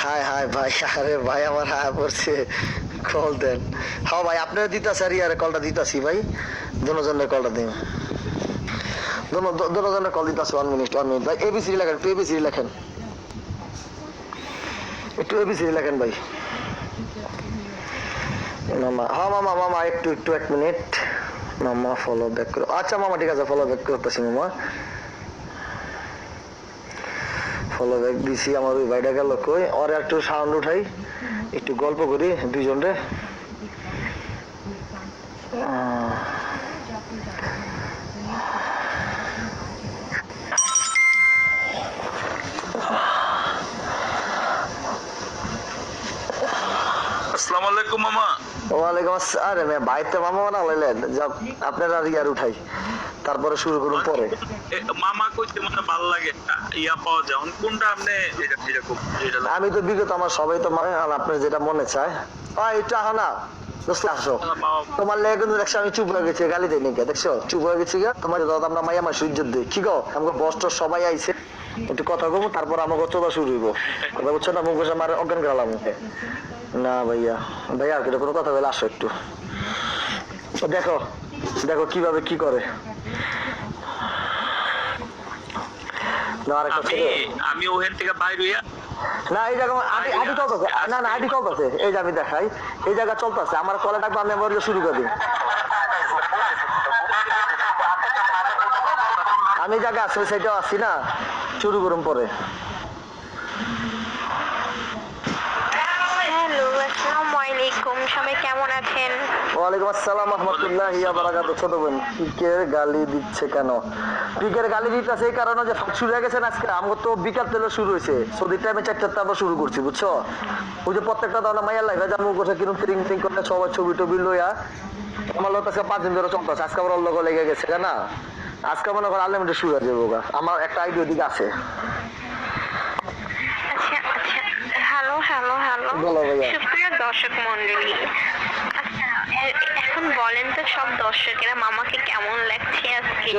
High high ভাই, আরে ভাই আমার হায়া পড়ছে, কল দেন। হ্যাঁ ভাই, আপনারা দিতেছে আর ইয়ারে কলটা দিতেছি ভাই, দুজনের কলটা দিন, দুজনের কল দিতেছে। 1 মিনিট ভাই, এবিসিডি লেখেন, একটু এবিসিডি লেখেন, একটু এবিসিডি লেখেন ভাই। মামা, হ্যাঁ মামা, মামা একটু একটু 1 মিনিট মামা, ফলো ব্যাক করো। আচ্ছা মামা ঠিক আছে, ফলো ব্যাক করতেছি মামা, ফলো ব্যাক দিছি। আমার ওই ভাইটা গেল কই, ওর একটু সাউন্ড উঠাই, একটু গল্প করি দুইজন রে। আসসালামু আলাইকুম মামা। ওয়ালাইকুম আসসালাম। আরে মেয়ে ভাইতে মামা বানা লাইলেন, যাক আপনারা ইয়ার উঠাই, তারপরে শুরু করুন পরে। মামা কইতে মানে ভালো লাগে, ইয়া পাওয়া যায় কোনটা আপনি এরকম আমি তো বিগত আমার সবাই তো মানে আপনার যেটা মনে চায় এটা না দোস্ত আসো, তোমার লেগে কিন্তু দেখছো আমি চুপ হয়ে গেছি, গালি দেয়নি কে দেখছো, চুপ হয়ে গেছি গা। তোমার দাদা আমরা মাইয়া মাসে ইজ্জত দিই, কি গো আমাকে বস্ত সবাই আইছে, একটু কথা কমু তারপর আমাকে চোদা শুরু হইব, কথা বুঝছো না, মুখ বসে আমার অজ্ঞান গেলাম মুখে। না ভাইয়া, ভাইয়া আর কোনো কথা বলে আসো একটু, দেখো দেখো কিভাবে কি করে। আমি ওখান থেকে বাইরে হইয়া না এই জায়গা আইডি চলতেছে, না না আইডি চলতেছে, এই যে আমি দেখাই, এই জায়গা চলতেছে, আমার কলে ডাকবো, আমি আমার শুরু করে দিই। আমি জায়গা আসলে সেটাও আসছি না, শুরু করুন পরে। হ্যালো, আসসালামু আলাইকুম, সবাই কেমন আছেন? ওয়ালাইকুম আসসালাম রহমতুল্লাহি ওয়া বারাকাতুহু। ছোট বোন পিকের গালি দিচ্ছে কেন? পিকের গালি দিতেছে এই কারণে যে শুরু হয়ে গেছে না আজকে, আমার তো বিকাল তেলে শুরু হয়েছে, সৌদি টাইমে 4টার আবার শুরু করছি বুঝছো। ওই যে প্রত্যেকটা দানা মাইয়া লাইভে যেমন করছে কিরম ট্রিং ট্রিং করে সবার ছবি টবি লইয়া আমার লোক আজকে 5 দিন ধরে চলতেছে, আজকে আবার অল্লগ লেগে গেছে না, আজকে মনে করো আনলিমিটেড শুরু হয়ে যাবো। আমার একটা আইডিয়া দিকে আছে। আচ্ছা আচ্ছা, হ্যালো হ্যালো হ্যালো, বলো ভাইয়া। সুপ্রিয় দর্শক মন্ডলী, আচ্ছা এখন বলেন তো সব দর্শকেরা মামাকে কেমন লাগছে আজকে?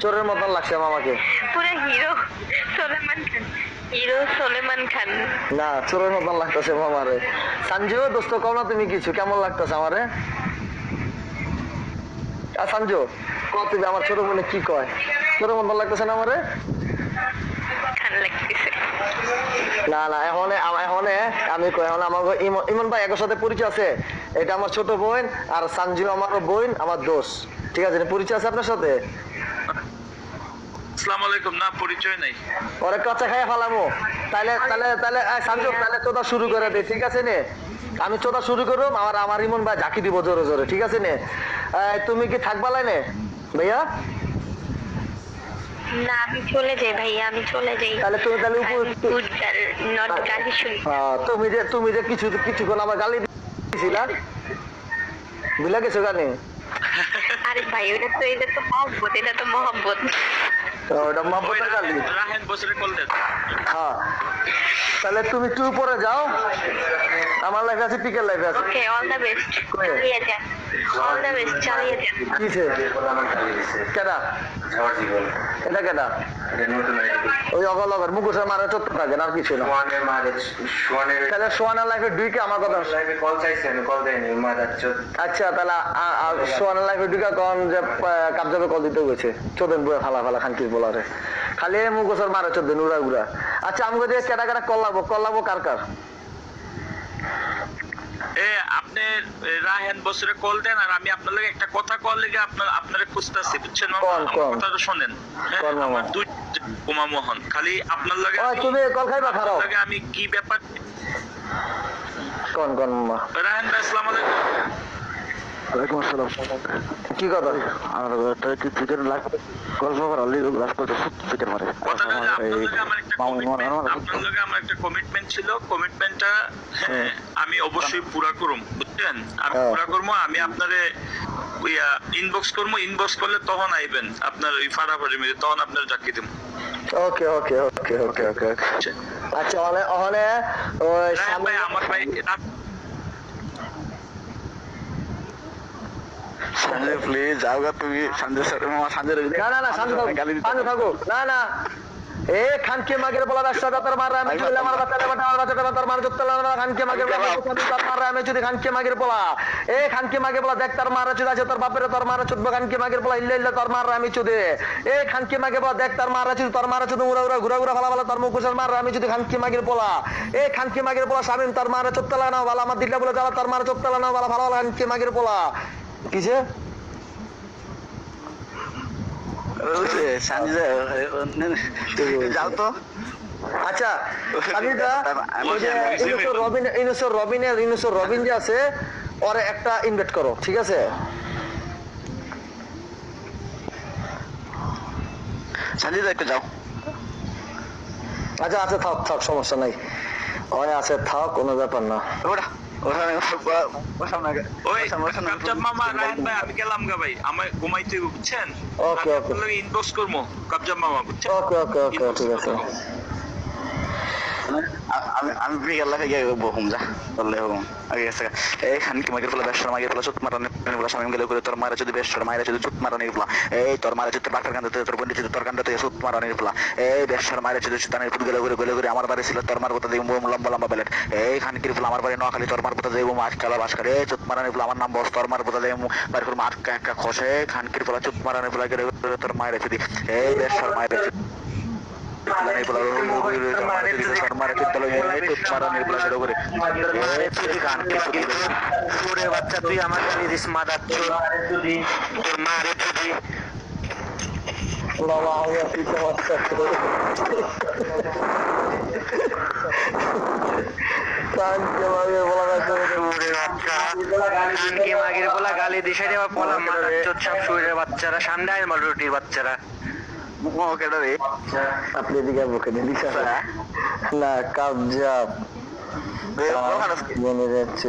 চোরের মতন লাগছে মামাকে, পুরো হিরো সোলেমান খান, হিরো সোলেমান খান। না চোরের মতন লাগতেছে মামারে। সঞ্জু দোস্ত কও না তুমি কিছু, কেমন লাগতেছে আমারে? সঞ্জু কত আমার ছোট বোনে কি কয়, চোরের মতন লাগতেছে না আমারে? খান লাগতেছে। না না এখন আমি কই, এখন আমার ইমন ভাই একর সাথে পরিচয় আছে, এটা আমার ছোট বোন, আর সঞ্জু আমার বোন, আমার দোষ, ঠিক আছে পরিচয় আছে আপনার সাথে? আসসালামু আলাইকুম, না পরিচয় নাই। ওরে কাঁচা খাইয়া ফেলামো, তাহলে তাহলে তাহলে সঞ্জু তাহলে চোদা শুরু করে দে, ঠিক আছে নে, আমি চোদা শুরু করুম, আমার ইমন ভাই ঝাঁকি দিব জোরে জোরে, ঠিক আছে নে। তুমি কি থাকবা লাইনে ভাইয়া? না আমি চলে যাই ভাইয়া, আমি চলে যাই। তাহলে তুমি তাহলে তুমি যে কিছুক্ষণ আমার গালি দিছিলা, বুঝলা গেছো গানে? আরে ভাই এটা তো মহব্বত, এটা তো মহব্বত। ওটা মহব্বতের গালি। রাহেন বসরে কল দেন। হ্যাঁ তাহলে তুমি একটু উপরে যাও, আমার লাইফে আছে, পিকের লাইফে আছে। ওকে, অল দ্য বেস্ট, চালিয়ে যান, অল দ্য বেস্ট, চালিয়ে যান। কিসে কেডা এটা কেডা? ওই অগল অগর মুখোশ মারে চত্বর থাকেন, আর কিছু না। তাহলে সোয়ানের লাইফে ঢুকে আমার কথা আচ্ছা, তাহলে সোয়ানের লাইফে ঢুকে কন যে কাবজাবে কল দিতে গেছে, চোদ্দ বুয়া ফালা ফালা খানকির বলারে, খালি মুখোশের মারে চোদ্দ উড়া উড়া। আচ্ছা আমাকে দিয়ে কেডা কেডা কল্লাবো কার কার? আপনি রাহেন বসরে কল দেন, আর আমি আপনার লগে একটা কথা কল লেগে আপনারে খুঁজতেছি বুঝছেন মামা, আমার কথাটা শুনেন। আমার দুই উমা মোহন, খালি আপনার লগে তুমি কল খাইবা খারাপ লগে আমি কি ব্যাপার কোন মামা? রাহেন ভাই আসসালামু আলাইকুম। ওয়ালাইকুম আসসালাম। কি কথা? আমার কি চিকেন লাইভ গল্প করালি লাইভ করতে চিকেন মারে। আপনার লগে আমার একটা কমিটমেন্ট ছিল, কমিটমেন্টটা আমি অবশ্যই পুরা করুম বুঝছেন, আমি পুরা করবো। আমি আপনারে ইনবক্স করলে তখন আইবেন আপনার ওই ফাড়াফাড়ির মধ্যে, তখন আপনার চাকরি দেব। ওকে ওকে ওকে ওকে ওকে আচ্ছা ওখানে ওই ভাই আমার ভাই সঞ্জয় প্লিজ যাওগা তুমি সঞ্জয় স্যার, মামা সঞ্জয় না না না শান্ত থাকো, শান্ত থাকো, না না এ খানকে মাগের বলা ব্যবসা তার মারা আমি চলে আমার বাচ্চাটা তার মারা চত্তলা খানকে মাগের বলা তার মারা আমি যদি খানকে মাগের বলা এ খানকে মাগের বলা দেখ তার মারা চুদ আছে তোর বাপের তোর মারা চুদবা খানকে মাগের বলা ইল্লা ইল্লা তোর মারা আমি চুদে এ খানকে মাগের বলা দেখ তার মারা চুদ তোর মারা চুদ উড়া উড়া ঘুরা ঘুরা ফালা ফালা তোর মুখোশের মারা আমি যদি খানকে মাগের বলা এ খানকে মাগের বলা শামিম তার মারা চত্তলা না বালা আমার দিল্লা বলে জ্বালা তার মারা চত্তলা না বালা ফালা ফালা খানকে মাগের বলা কিসে যাও তো আচ্ছা সাবিদা ওই যে রবিন যে আছে ওরে একটা ইনভাইট করো ঠিক আছে সঞ্জিদা একটু যাও আচ্ছা আচ্ছা থাক থাক সমস্যা নাই ওই আছে থাক কোনো ব্যাপার না ওটা ওই কাবজাব মামা রায়হান ভাই আমি গেলাম গা ভাই আমার ঘুমাইতে হবে, বুঝছেন? ওকে, ওকে। আপনার লগে ইনবক্স করবো কাবজাব মামা, বুঝছেন? ওকে ওকে ওকে ঠিক আছে আমি বিকেল লাগে গিয়ে বহুম যা বললে হুম আগে গেছে এই খানকি মাগের ফলে বেশ মাগের ফলে চুত মারানি বলে স্বামী গেলে করে তোর মারা যদি বেশ মায়েরা যদি চুত মারানি বলা এই তোর মারা যদি বাটার কান্দাতে তোর বন্ধু যদি তোর কান্দাতে চুত মারানি বলা এই বেশ মায়েরা যদি তানের ফুট গেলে করে আমার বাড়ি ছিল তোর মার কথা দিব লম্বা লম্বা বেলেট এই খানকির ফলে আমার বাড়ি নোয়াখালী তোর মার কথা দিব মাছ কালা বাস করে চুত মারানি বলে আমার নাম বস তোর মার কথা দিব বাড়ি করে মার একটা খসে খানকির ফলে চুত মারানি বলে গেলে তোর মায়েরা যদি এই বেশ মায়েরা বাচ্চা তুই আমার বাবা গালি দিছে রে বলা মাথা চোদ সব শুয়ে বাচ্চারা সামনে আয় রুটির বাচ্চারা আপনি এদিকে বুকে দিছে না কাবজাব মনে যাচ্ছে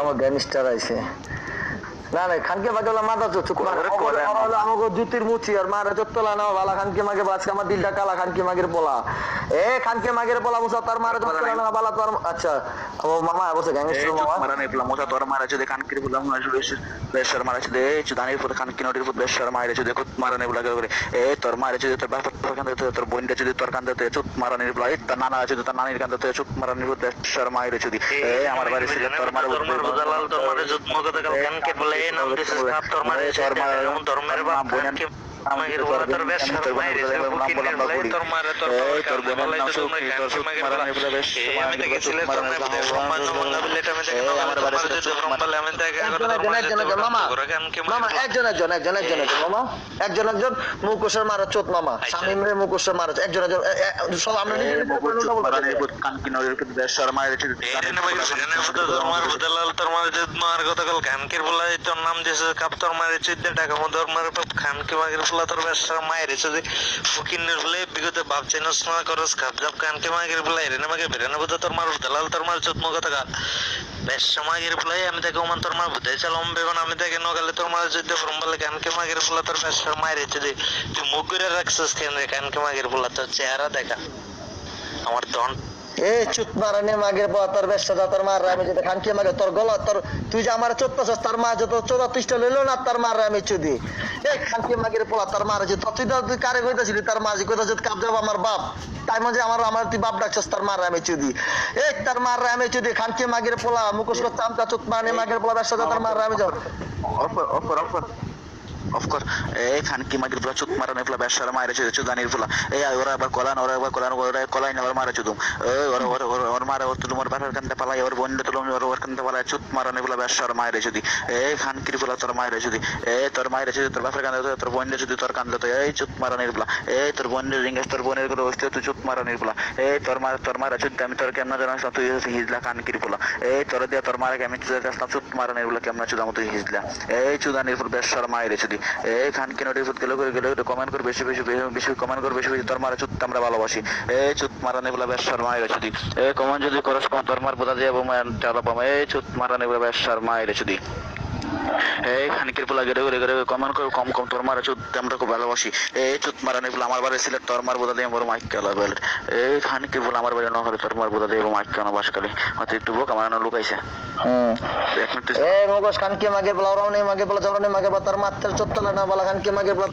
আমার গ্যানিস্টার আইছে না না খানকে মাকে বলা মাথা চুপ আমাকে জুতির মুচি আর মারা চত্তলা না বালা খানকে মাকে আজকে আমার দিলটা কালা খানকে মাগের পোলা এ খানকে মাগের পোলা মুসা তার মারা চত্তলা না বালা তোর আচ্ছা ও মামা বসে গ্যাংস্টার মামা মারা নেই পোলা মুসা তোর মারা যদি খানকির পোলা মুসা বেশর মারা যদি চুদানির ফুট খানকি নদীর ফুট বেশর মারা যদি কুত মারা নেই পোলা করে এ তোর মারা যদি তোর বাপ তোর কান্দতে তোর বোনটা যদি তোর কান্দতে চুত মারা নেই পোলা তোর নানা যদি তোর নানির কান্দতে চুত মারা নেই ফুট বেশর মারা যদি এ আমার বাড়ি ছিল তোর মারা বুদালাল তোর মারে যত মগতে কাল কানকে বলে এই নাম দিস বাপ তোর মারে এমন ধর্মের বাপ কানকে আমাদের বলা তোর বেশ মাইরে বুকিনের বলে তোর মারে তোর বলে তো তুমি কানকে মারে বলে বেশ আমি দেখে ছিল তোর মারে সম্মান না বলে এটা আমি দেখে আমার বাড়ি ছিল সম্মান আমি দেখে মামা একজন মামা একজন মুখোশের মারা চোত মামা শামিম রে মুখোশের মারা একজন সব আমরা কানকি নদীর ফুট বেশর মারা যদি তোমার বুদালাল তোর মারে যত মার গতকাল কানকের বলা তোর নাম দিয়েছে কাপ তোর মারে 14 টাকা মধ্যে তোর মারে খানকে মাগের বলা তোর বেশর মায়ের যদি বুকিনের বলে বিগত বাপ চেনস না করস কাবজাব কানকে মাগের বলা এর নামে বেরেন বুদা তোর মার বুদালাল তোর মার যত গতকাল বেশ মাগের বলা আমি দেখে ওমান তোর মার বুদাই চালম বেবন আমি দেখে নগালে তোর মার যদি ফরমালে কানকে মাগের বলা তোর বেশর মায়ের যদি তুই মুখ করে রাখছিস কেন কানকে মাগের বলা তোর চেহারা দেখা আমার দন এ চুত মারানে মাগের পর তোর ব্যবসা তোর মার আমি যেটা খানকে মাগে তোর গলা তোর তুই যে আমার চোদ্দশো তার মা যত 34টা লইলো না তার মার আমি চুদি এই খানকে মাগের পোলা তার মার যে তুই কারে কইতাছিলি তার মাঝে কইতাছ কাবজাব আমার বাপ তাই মাঝে আমার তুই বাপ ডাকছস তার মার আমি চুদি এই তার মার আমি চুদি খানকে মাগের পোলা মুখোশ করতে আমটা চুত মারানে মাগের পোলা ব্যবসা তার মার আমি যাও অফার অফকোর্স এই খানকি মাগির ফুলা চুত মারা নেফলা বেশার মায়ের চুদানির ফুলা এই ওরা আবার কলান ওরা কলাই না ওর মারা চুদুম এই ওর মারা ওর তুলুম ওর বাপের কান্দে পালাই ওর বন্ধু তুলুম ওর কান্দে পালাই চুত মারা নেফলা বেশার মায়ের চুদি এই খানকির ফুলা তোর মায়ের চুদি এই তোর মায়ের চুদি তোর বাপের কান্দে তোর বন্ধু চুদি তোর কান্দে তো এই চুত মারা নিরফলা এই তোর বন্ধুর রিঙ্গেস তোর বোনের করে বসতে তুই চুত মারা নিরফলা এই তোর মারা চুদি আমি তোর কেমন জানাস না তুই হিজলা খানকির ফুলা এই তোর দিয়া তোর মারা আমি চুত মারা নিরফলা কেমন চুদাম তুই হিজলা এই চুদানির ফুল বেশার মায়ের চুদি এই খানকি নদীর ফুট গেলে কমেন্ট করে বেশি কমেন্ট করে বেশি তোর মারা চুত আমরা ভালোবাসি এই চুত মারা নেবলা বেশার মায়ের চুদি এই কমেন্ট যদি করস তোর মার বোঝা দিয়ে চালাবাম এই চুত মারা নেবলা বেশার মায়ের চুদি এই খানকির পোলা গেড়ে গেড়ে গেড়ে কমেন্ট করে কম কম তোর মারা চুদ আমরা খুব ভালোবাসি এই চুদ মারানি বলে আমার বাড়ি সিলেট তোর মার বোধা দিয়ে আমার মাইক কেলা বলে এই খানকির বলে আমার বাড়ি নহলে তোর মার বোধা দিয়ে মাইক কেন বাসকালে মাত্র একটু বোক আমার লুকাইছে এক মিনিট এ মগজ খানকে মাগের বলা ওরাও নেই মাগের বলা জরা নেই মাগের বলা তার মাত্র চত্তলা না বলা খানকে মাগের বলা